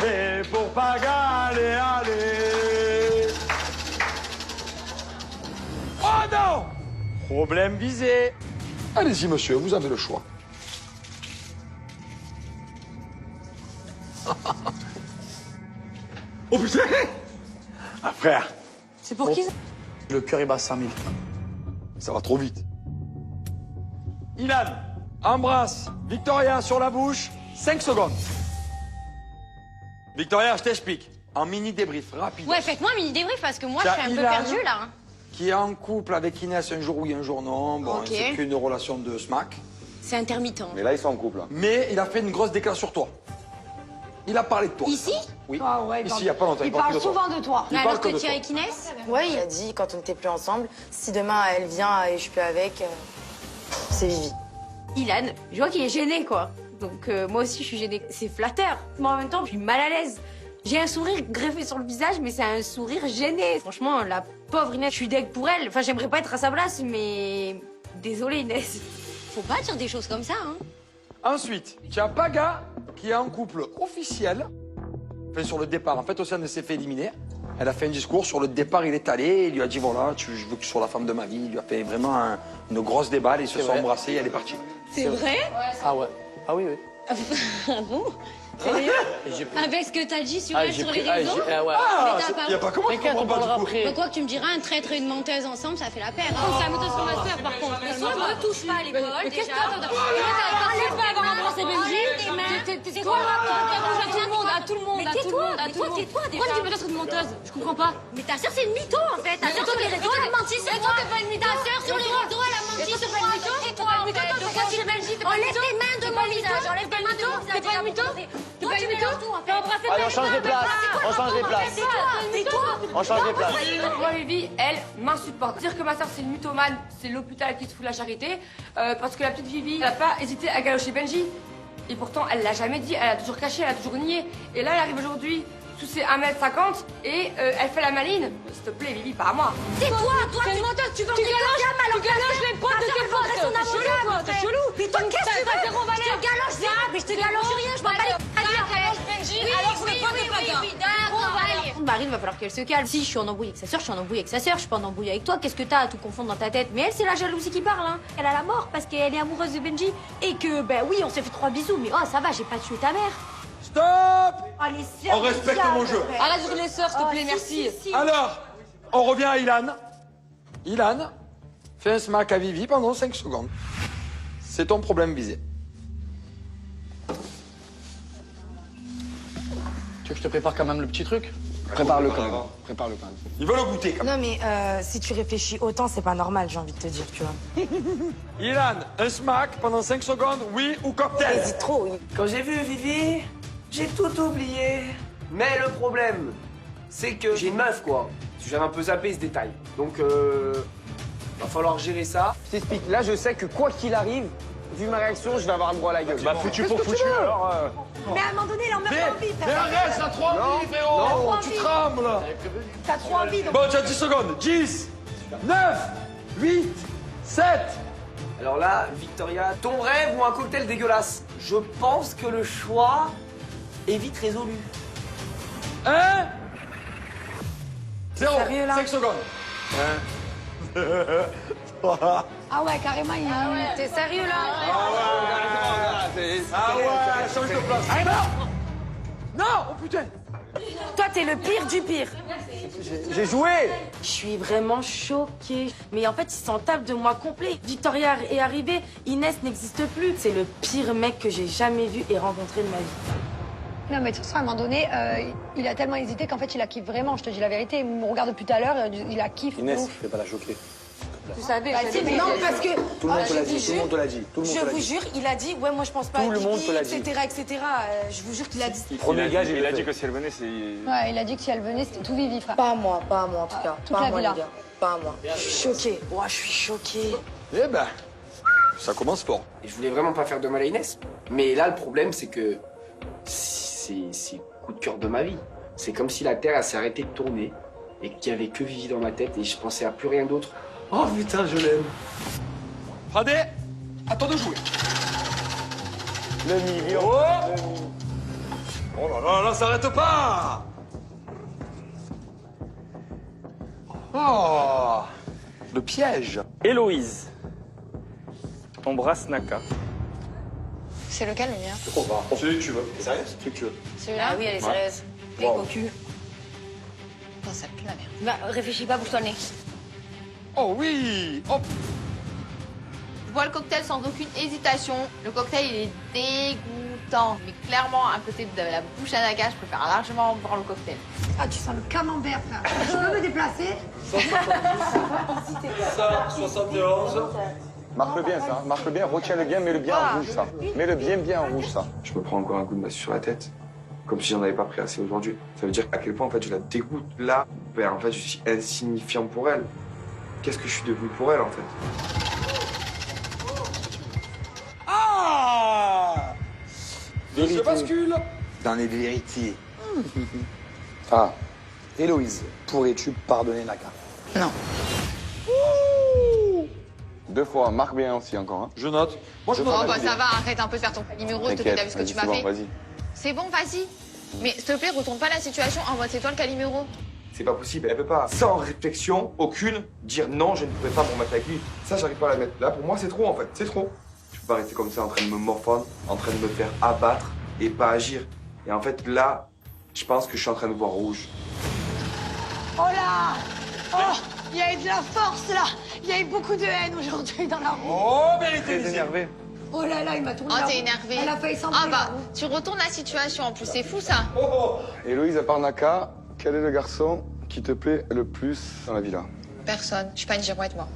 Et pour Paga, allez. Oh non! Problème visé. Allez-y, monsieur, vous avez le choix. Oh putain! Ah frère, C'est pour qui ça? Le cœur, il bat 100 000. Ça va trop vite. Ilan, embrasse Victoria sur la bouche, 5 secondes. Victoria, je t'explique. En mini débrief, rapide. Ouais, faites-moi un mini débrief parce que moi, je T'as suis un peu Ilan perdue, là. hein. Qui est en couple avec Inès un jour oui, un jour non. Bon, Ok. c'est qu'une relation de smack. C'est intermittent. Mais là, ils sont en couple. Mais il a fait une grosse déclaration sur toi. Il a parlé de toi. Ici? Oui. Ah ouais, Ici, il n'y a pas longtemps. Il parle parle que de toi. souvent de toi. Il Alors parle que que de tu es toi. avec Inès? Ouais, il a dit quand on n'était plus ensemble, si demain elle vient et je suis plus avec, c'est Vivi. Ilan, je vois qu'il est gêné, quoi. Donc moi aussi, je suis gênée. C'est flatteur. Mais en même temps, je suis mal à l'aise. J'ai un sourire greffé sur le visage, mais c'est un sourire gêné. Franchement, la pauvre Inès, je suis deg pour elle. Enfin, j'aimerais pas être à sa place, mais... Désolée, Inès. Faut pas dire des choses comme ça, hein. Ensuite, tu as Paga qui est en couple officiel. Enfin, sur le départ. En fait, Océane s'est fait éliminer. Elle a fait un discours sur le départ, il est allé. Il lui a dit voilà, je veux que tu sois la femme de ma vie. Il lui a fait vraiment une grosse déballe. Ils se sont embrassés et elle est partie. C'est vrai? Ah ouais. Ah oui, oui. Ah bon? Sérieux? Avec ce que t'as dit sur elle sur les réseaux? ouais. Mais t'as pas... Il n'y a pas comment tu comprends pas du coup. Mais quoi que tu me diras, un traître et une menteuse ensemble, ça fait la paire. C'est la menteuse sur ma soeur, par contre. Mais toi, me touche pas à l'épaule. Mais qu'est-ce que t'as pas avoir embrassé Benji? C'est quoi? À tout le monde, à tout le monde, à tout le monde. Mais tais-toi déjà. Pourquoi tu me dis que une menteuse? Je comprends pas. Mais ta soeur, c'est une mytho, en fait. Ta soeur sur les réseaux, elle a menti sur moi. Toi, t'es pas une mytho. Ta soeur sur les réseaux, elle a menti sur moi. Tais-toi, en fait. Pourquoi tu es Benji? Enlève tes mains de mon visage. Enlève tes mains de mon visage. T'es pas une mytho? T'es pas une mytho? Allez, on change de place. On change de place. On change de place. Moi, Vivi, elle m'insupporte. Dire que ma soeur c'est une mythomane, c'est l'hôpital qui te fout la charité. Parce que la petite Vivi, elle n'a pas hésité à galocher Benji. Et pourtant, elle l'a jamais dit, elle a toujours caché, elle a toujours nié. Et là, elle arrive aujourd'hui sous ses 1m50 et elle fait la maline. S'il te plaît, Vivi, pas à moi. C'est toi, t'es une menteuse, tu galoches les potes de tes potes. T'es chelou, toi, t'es chelou. Mais toi, qu'est-ce que tu veux? Marine, va falloir qu'elle se calme. Si je suis en embrouille avec sa sœur, je suis en embrouille avec sa sœur, je suis pas en embrouille avec toi. Qu'est-ce que t'as à tout confondre dans ta tête? Mais elle, c'est la jalousie qui parle, hein. Elle a la mort parce qu'elle est amoureuse de Benji. Et que, ben oui, on s'est fait 3 bisous, mais oh, ça va, j'ai pas tué ta mère. Stop! Allez, On respecte mon jeu. Arrête de les sœurs, s'il te plaît, merci. Alors, on revient à Ilan. Ilan, fais un smack à Vivi pendant 5 secondes. C'est ton problème visé. Tu veux que je te prépare quand même le petit truc? Prépare-le quand même. Prépare-le quand même. Il veut le goûter quand même. Non mais si tu réfléchis autant, c'est pas normal, j'ai envie de te dire, tu vois. Ilan, un smack pendant 5 secondes, oui ou cocktail? Hésite trop, oui. Quand j'ai vu Vivi, j'ai tout oublié. Mais le problème, c'est que j'ai une meuf, quoi. J'avais un peu zappé ce détail. Donc, va falloir gérer ça. Je t'explique. Là, je sais que quoi qu'il arrive, vu ma réaction, je vais avoir le droit à la gueule. Bah, foutu pour foutu, alors. Mais à un moment donné, il en meurt pas envie. Mais arrête, t'as trop envie, frérot! Non, tu trembles! T'as trop envie, donc. Bon, tu as 10 secondes. 10, 9, 8, 7. Alors là, Victoria, ton rêve ou un cocktail dégueulasse? Je pense que le choix est vite résolu. 1, 0, Sérieux, là? 5 secondes. 1, 3. Ah ouais, carrément, il... T'es sérieux, là? Ah ouais, change de place. Ah non! Non! Oh putain! Toi, t'es le pire du pire. J'ai joué! Je suis vraiment choquée. Mais en fait, il s'en tape de moi complet. Victoria est arrivée, Inès n'existe plus. C'est le pire mec que j'ai jamais vu et rencontré de ma vie. Non, mais de toute façon, à un moment donné, il a tellement hésité qu'en fait, il a kiffé vraiment. Je te dis la vérité. Il me regarde depuis tout à l'heure, il a kiffé. Inès, fais pas la choquer. Tu savais, Bah, si, mais non, parce que... Tout le monde te l'a dit, tout le monde te l'a dit. Tout le monde Je te l'a vous dit. jure, il a dit, ouais, moi je pense pas Tout à le monde Vivi, te l'a dit. etc. Je vous jure qu'il a dit. Premier gars, il a dit que si elle venait, c'est. Ouais, il a dit que si elle venait, c'était tout Vivi, frère. Pas à moi en tout cas. Toute Pas la à moi, villa. les gars. Pas à moi. Je suis choquée. Ouais, je suis choquée. Eh ben, ça commence fort. Et je voulais vraiment pas faire de mal à Inès. Mais là, le problème, c'est que c'est le coup de cœur de ma vie. C'est comme si la Terre, elle s'est arrêtée de tourner et qu'il y avait que Vivi dans ma tête et je pensais à plus rien d'autre. Oh putain, je l'aime. Fradé, à toi de jouer. Le million. Oh là là, là, ça s'arrête pas. Oh, le piège. Héloïse, t'embrasses Naka. C'est lequel, le mien? Celui que tu veux. T'es sérieuse? Celui que tu veux. Celui-là? Ah oui, elle est sérieuse. Et Wow. cocu. Non, ça pue la merde. Bah, réfléchis pas, bouge-toi le nez. Oh oui. Hop. Je bois le cocktail sans aucune hésitation. Le cocktail, il est dégoûtant. Mais clairement, à côté de la bouche à Naka, je préfère largement boire le cocktail. Ah, tu sens le camembert, frère. Je peux me déplacer? 71. Marque bien ça, marque bien, retiens-le bien, mets-le bien en rouge ça. Mets-le bien en rouge ça. Je me prends encore un coup de massue sur la tête. Comme si j'en avais pas pris assez aujourd'hui. Ça veut dire à quel point en fait je la dégoûte. Là, ben, en fait je suis insignifiant pour elle. Qu'est-ce que je suis devenu pour elle en fait? Ah! Je bascule. Dans les vérités. Ah, Héloïse, pourrais-tu pardonner Naka? Non. 2 fois, marque bien aussi encore. Hein. Je note. Moi, je Oh, note. bah ça va, arrête un peu de faire ton numéro, t'as vu ce que tu m'as fait. Vas-y. C'est bon, vas-y. Mais s'il te plaît, retourne pas la situation. En mode, c'est toi le Calimero. C'est pas possible, elle peut pas, sans réflexion aucune, dire non, je ne pourrais pas me remettre avec lui. Ça, j'arrive pas à la mettre. Là, pour moi, c'est trop en fait, c'est trop. Je peux pas rester comme ça en train de me morfondre, en train de me faire abattre et pas agir. Et en fait, là, je pense que je suis en train de voir rouge. Oh là! Oh! Il y a eu de la force, là! Il y a eu beaucoup de haine aujourd'hui dans la roue. Oh, vérité. Très énervé. Oh là là, il m'a tourné Oh, la t'es roue. énervé. Elle a failli s'embrouiller. Ah bah, tu retournes la situation en plus, c'est fou ça. Héloïse, à part Naka, quel est le garçon qui te plaît le plus dans la villa? Personne, je suis pas une girouette moi.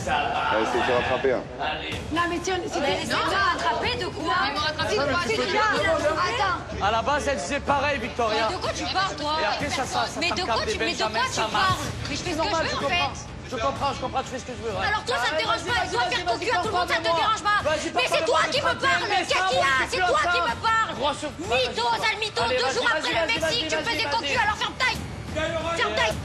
Allez, c'est te rattraper. Hein. Non, mais tiens, c'est pas attrapé de quoi? Mais me rattraper de quoi? C'est qui là? Attends! À la base, elle disait pareil, Victoria. Mais de quoi tu parles, toi? Et après, ça Mais de quoi tu parles? Mais je fais ce que je veux, en fait. Je comprends, tu fais ce que je veux. Ouais. Alors toi, ça te dérange pas. Toi, faire ton cul à tout le monde, ça te dérange pas. Vas-y, Mais c'est toi qui me parles. Qu'est-ce qu'il y a? C'est toi qui me parles. Mytho, sale mytho. Allez, 2 jours vas-y, après vas-y, le Mexique, tu me vas-y, fais des vas-y. cocus, alors ferme ta gueule. Ferme ta gueule.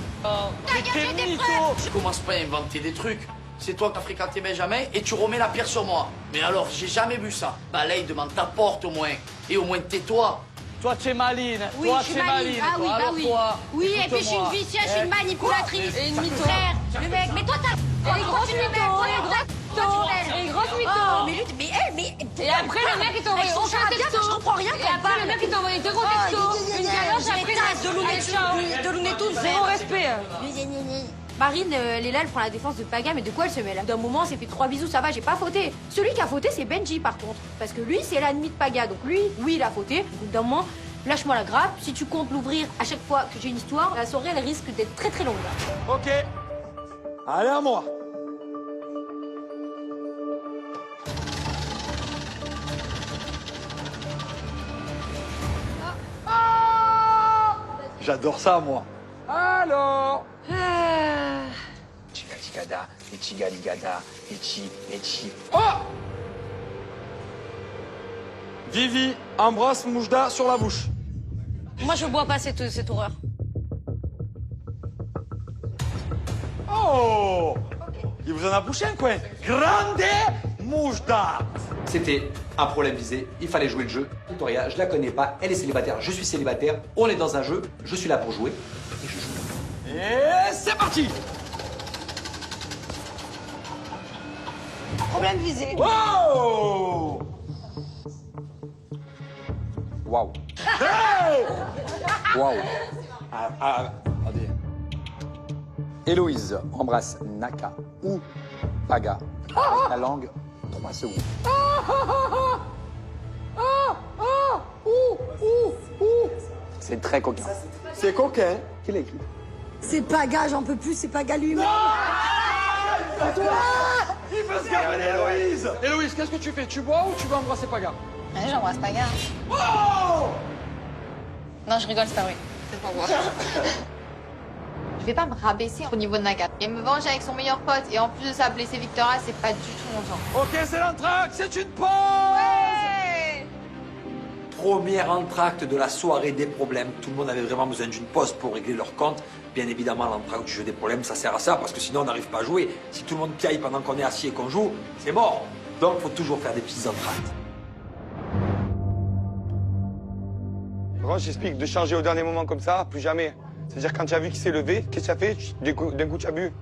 Ta gueule, j'ai des preuves. Je commence pas à inventer des trucs. C'est toi qui as fréquenté Benjamin et tu remets la pierre sur moi. Mais alors, j'ai jamais vu ça. Balaye devant ta porte au moins. Et au moins tais-toi. Toi, tu es maline. Oui, toi, je suis tu es maline. Ah oui, toi. bah Alors, oui. toi, Oui, et puis je suis une écoute-moi. vicieuse, je suis une manipulatrice. Et une mytho. Frère, le mec, mais toi t'as... Elle est grosse mytho, elle est grosse mytho. Elle est grosse mytho. Oh, mais lui, mais elle, mais... Et après, le mec, il t'a envoyé aucun texto. Je comprends rien Et quand après, le mec, il t'a envoyé deux gros textos. Une galoche, après, de Lounetoun, zéro respect. Marine, elle est là, elle prend la défense de Paga, mais de quoi elle se mêle? D'un moment, c'est fait 3 bisous, ça va, j'ai pas fauté. Celui qui a fauté, c'est Benji, par contre. Parce que lui, c'est l'ennemi de Paga. Donc lui, oui, il a fauté. Donc d'un moment, lâche-moi la grappe. Si tu comptes l'ouvrir à chaque fois que j'ai une histoire, la soirée, elle risque d'être très très longue. Ok. Allez, à moi. J'adore ça, moi. Alors. Chigaligada, et chigaligada, et chi. Oh! Vivi embrasse Moujda sur la bouche. Moi, je bois pas cette horreur. Oh! Il vous en a bouché un coin. Grande Moujda. C'était un problème visé, il fallait jouer le jeu. Victoria, je la connais pas, elle est célibataire, je suis célibataire, on est dans un jeu, je suis là pour jouer, et je joue. Et c'est parti! Problème visé. Wow! Waouh. Hey! Waouh. Attendez. Héloïse embrasse Naka ou Paga. Avec la langue, 3 secondes. C'est très coquin. C'est coquin. Qui l'a écrit? C'est Paga, j'en peux plus, c'est Paga lui-même. Il peut se garder Héloïse. Héloïse, qu'est-ce que tu fais? Tu bois ou tu vas embrasser Paga? Ouais, j'embrasse Paga. Oh! Non, je rigole, c'est pas vrai. C'est pas moi. Je vais pas me rabaisser au niveau de Naka. Et me venger avec son meilleur pote et en plus de ça blesser Victoria, c'est pas du tout mon genre. Ok, c'est l'entracte, c'est une pause. Ouais. Premier entracte de la soirée des problèmes. Tout le monde avait vraiment besoin d'une pause pour régler leur compte. Bien évidemment, l'entracte du jeu des problèmes, ça sert à ça, parce que sinon on n'arrive pas à jouer. Si tout le monde piaille pendant qu'on est assis et qu'on joue, c'est mort. Donc il faut toujours faire des petits entractes. Roche, j'explique, de changer au dernier moment comme ça, plus jamais. C'est-à-dire quand tu as vu qu'il s'est levé, qu'est-ce que tu as fait? D'un coup, tu as bu.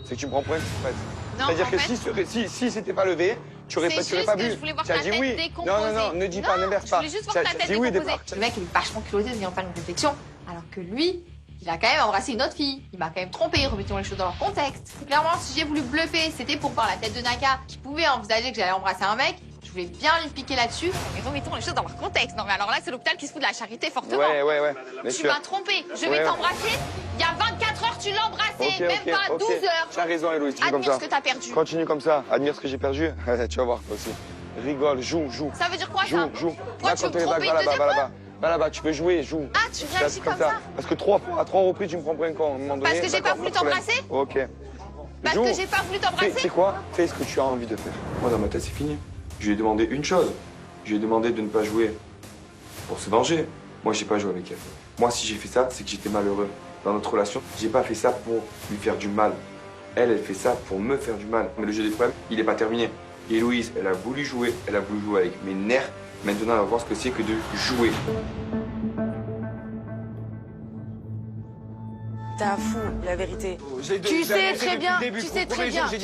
C'est que tu me prends pour un fou, en fait. C'est-à-dire que si c'était pas levé, tu aurais pas bu. Tu as dit oui. Non, ne dis pas, n'inverse pas. Je voulais juste voir ta tête décomposée. Le mec, il est vachement culotté de venir faire une réflexion. Alors que lui, il a quand même embrassé une autre fille. Il m'a quand même trompé, remettons les choses dans leur contexte. Clairement, si j'ai voulu bluffer, c'était pour voir la tête de Naka, qui pouvait envisager que j'allais embrasser un mec. Je voulais bien lui piquer là-dessus. Mais remettons les choses dans leur contexte. Non, mais alors là, c'est l'hôpital qui se fout de la charité fortement. Ouais. Tu m'as trompé. Je vais t'embrasser. Il y a 24 heures, tu l'as embrassé. Même pas 12 heures. Tu as raison, Héloïse, tu fais comme ça. Admire ce que t'as perdu. Continue comme ça. Admire ce que j'ai perdu. Tu vas voir, toi aussi. Rigole, joue. Ça veut dire quoi, ça? Pourquoi tu veux me tromper une deuxième fois? Va là-bas, tu peux jouer, joue. Ah, tu réagis comme ça? Parce que à trois reprises, tu me prends pour un con. À un moment donné, Parce que j'ai pas voulu t'embrasser? Ok. Parce que j'ai pas voulu t'embrasser? C'est quoi? Fais ce que tu as envie de faire. Moi, dans ma tête, c'est fini. Je lui ai demandé une chose. Je lui ai demandé de ne pas jouer pour se venger. Moi, j'ai pas joué avec elle. Moi, si j'ai fait ça, c'est que j'étais malheureux. Dans notre relation, j'ai pas fait ça pour lui faire du mal. Elle fait ça pour me faire du mal. Mais le jeu des problèmes, il est pas terminé. Et Héloïse, elle a voulu jouer avec mes nerfs. Maintenant, elle va voir ce que c'est que de jouer. T'es un fou, la vérité. Tu sais très bien, tu sais très bien, tu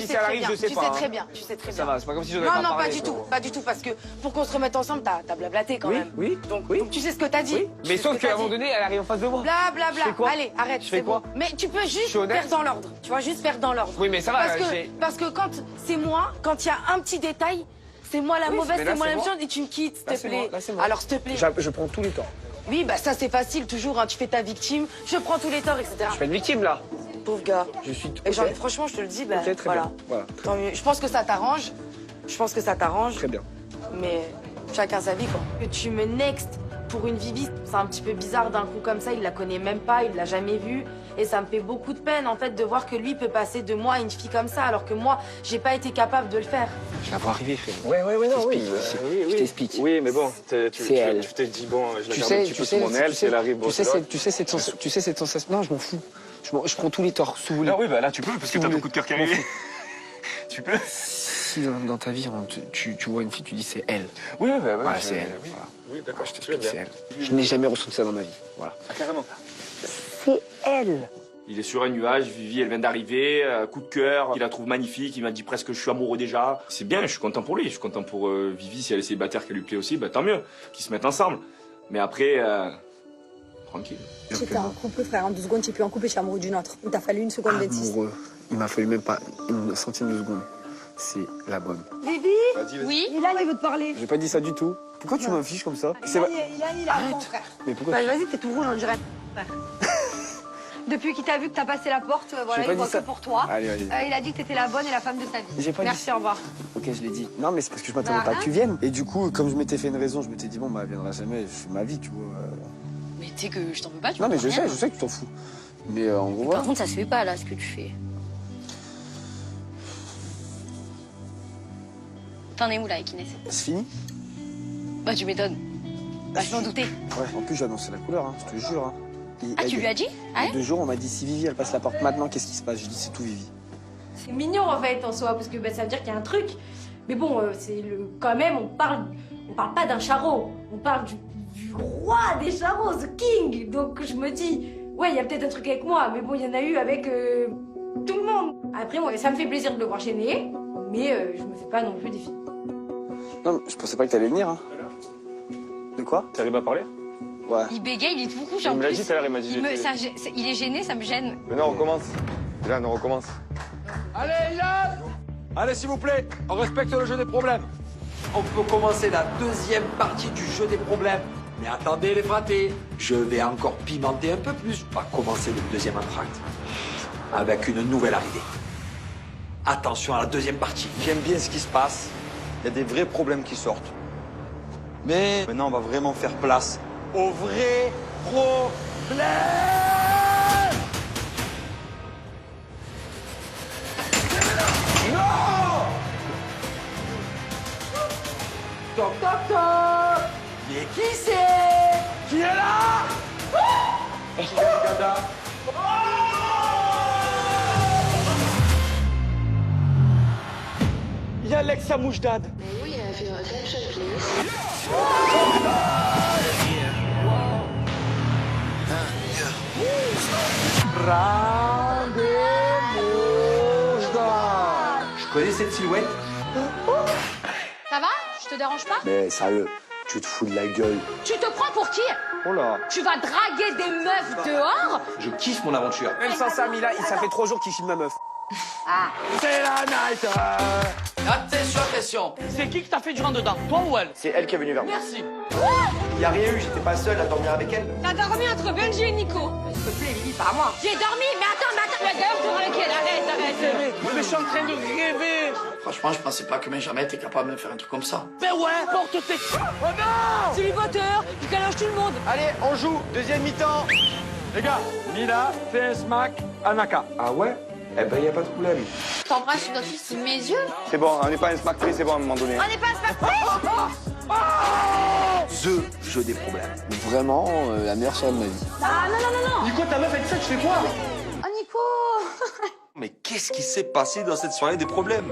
sais très bien. Ça va, c'est pas comme si j'en avais Non, pas non, parlé. pas du tout, parce que pour qu'on se remette ensemble, t'as blablaté quand même. Oui. Donc tu sais ce que t'as dit. Oui. Mais sauf qu'à un moment donné, elle arrive en face de moi. Blablabla. Je fais quoi? Allez, arrête, Je fais c'est bon. quoi? Mais tu peux juste faire dans l'ordre. Tu vois, juste faire dans l'ordre. Oui, mais ça va, Parce que quand c'est moi, quand il y a un petit détail, c'est moi la mauvaise, c'est moi la méchante et tu me quittes, s'il te plaît. Alors, s'il te plaît. Je prends tous les temps. Oui, bah ça c'est facile, toujours, hein. Tu fais ta victime, je prends tous les torts, etc. Je fais une victime, là. Pauvre gars. Je suis... Et genre, franchement, je te le dis, bah, Ok, très voilà. bien. Voilà. Tant mieux. Je pense que ça t'arrange. Très bien. Mais chacun sa vie, quoi. Que tu me next pour une Vivi, c'est un petit peu bizarre d'un coup comme ça. Il la connaît même pas, il l'a jamais vue. Et ça me fait beaucoup de peine, en fait, de voir que lui peut passer de moi à une fille comme ça, alors que moi, j'ai pas été capable de le faire. Je la vois arriver, frère. Ouais, non, oui. Je t'explique. Oui, mais bon, c'est elle. Tu t'es dit, bon, je la Tu garde sais, un petit peu sous mon aile, si elle arrive, bon, tu sais cette sensation. Non, je m'en fous. Je prends tous les torts, si vous voulez. Ah oui, bah là, tu peux, parce que t'as ton coup de cœur qui arrive. Tu peux. si dans ta vie, tu vois une fille, tu dis c'est elle. Oui, voilà, c'est elle. Oui, Voilà. oui d'accord, je t'explique bien. C'est elle. Je n'ai jamais ressenti ça dans ma vie. Voilà. Ah, carrément. C'est elle. Il est sur un nuage, Vivi, elle vient d'arriver, coup de cœur, il la trouve magnifique, il m'a dit presque que je suis amoureux déjà. C'est bien, je suis content pour lui, je suis content pour Vivi, si elle est célibataire, qu'elle lui plaît aussi, bah tant mieux, qu'ils se mettent ensemble. Mais après, tranquille. Tu étais en couple, frère, en 2 secondes, tu es plus en couple et tu es amoureux d'une autre. Il t'a fallu 1 seconde d'insistance. Amoureux. Il m'a fallu même pas une centième de seconde. C'est la bonne. Bibi. Oui. Ilan, il veut te parler. J'ai pas dit ça du tout. Pourquoi tu m'affiches comme ça? Ilan, il a mon frère. Mais pourquoi? Bah, vas-y, t'es tout rouge, on dirait. Depuis qu'il t'a vu que t'as passé la porte, voilà, il voit que pour toi. Allez, allez. Il a dit que t'étais la bonne et la femme de sa vie. J'ai pas Merci, dit. au revoir. Ok, je l'ai dit. Non, mais c'est parce que je m'attendais pas que tu viennes. Et du coup, comme je m'étais fait une raison, je m'étais dit, bon, bah, elle viendra jamais, je fais ma vie, tu vois. Mais tu sais que je t'en veux pas, tu Non, mais comprends rien. je sais que tu t'en fous. Mais en gros, voilà. Par contre, ça se fait pas, là, ce que tu fais. T'en es où, là, avec Inès? C'est fini? Bah, tu m'étonnes. Bah, je m'en doutais. Ouais, en plus, j'ai annoncé la couleur, hein, je te jure. Hein. Ah, tu lui as dit? Ah, Il y a 2 jours, on m'a dit, si Vivi, elle passe la porte maintenant, qu'est-ce qui se passe? J'ai dit, c'est tout, Vivi. C'est mignon en fait en soi, parce que ça veut dire qu'il y a un truc. Mais bon, quand même, on parle pas d'un charreau, on parle du roi des charreaux, the king. Donc je me dis, ouais, il y a peut-être un truc avec moi, mais bon, il y en a eu avec tout le monde. Après, moi, ça me fait plaisir de le voir gêné, mais je me fais pas non plus des filles. Non, je pensais pas que t'allais venir. Hein. De quoi? T'arrives à parler? Ouais. il bégaye, il est tout rouge en Il me l'a plus. dit tout à l'heure, il m'a dit. Il est gêné, ça me gêne. Mais non, on recommence. Là, on recommence. Allez, Ilan! Allez, s'il vous plaît, on respecte le jeu des problèmes. On peut commencer la 2e partie du jeu des problèmes. Mais attendez, les fratés, je vais encore pimenter un peu plus. On va commencer le 2e entracte avec une nouvelle arrivée. Attention à la 2e partie. J'aime bien ce qui se passe. Il y a des vrais problèmes qui sortent. Mais maintenant, on va vraiment faire place Aux vrais problèmes. Non! Toc, toc, toc! Mais qui c'est? Qui est là? Gada. Il y a Alexa Moujdad. Oui, attention, please. Je connais cette silhouette. Ça va? Je te dérange pas? Mais sérieux, tu te fous de la gueule. Tu te prends pour qui? Oh là. Tu vas draguer des meufs dehors? Je kiffe mon aventure. Même sans ça, Mila, ça fait 3 jours qu'il filme ma meuf. C'est la night. Attention, attention. C'est qui t'a fait du rentre dedans? Toi ou elle? C'est elle qui est venue vers moi. Merci. Il y a rien eu, j'étais pas seul à dormir avec elle. T'as dormi entre Benji et Nico. S'il te plaît, Bibi, pas à moi. J'ai dormi, mais attends. La dehors, tu vois lequel? Arrête. Mais je suis en train de rêver. Franchement, je pensais pas que Benjamin était capable de faire un truc comme ça. Ben ouais, porte tes... Oh non! Célibataire, il calage tout le monde. Allez, on joue, 2e mi-temps. Les gars, Mila fait un smack à Naka. Ah ouais? Eh ben, y a pas de problème. T'embrasses une autre fille sous mes yeux? C'est bon, on n'est pas un smack free, c'est bon à un moment donné. On n'est pas un smack. The jeu des problèmes. Vraiment, la meilleure soirée de ma vie. Ah, non. Nico, ta meuf, elle dit ça, tu fais quoi? Oh, Nico. Mais qu'est-ce qui s'est passé dans cette soirée des problèmes?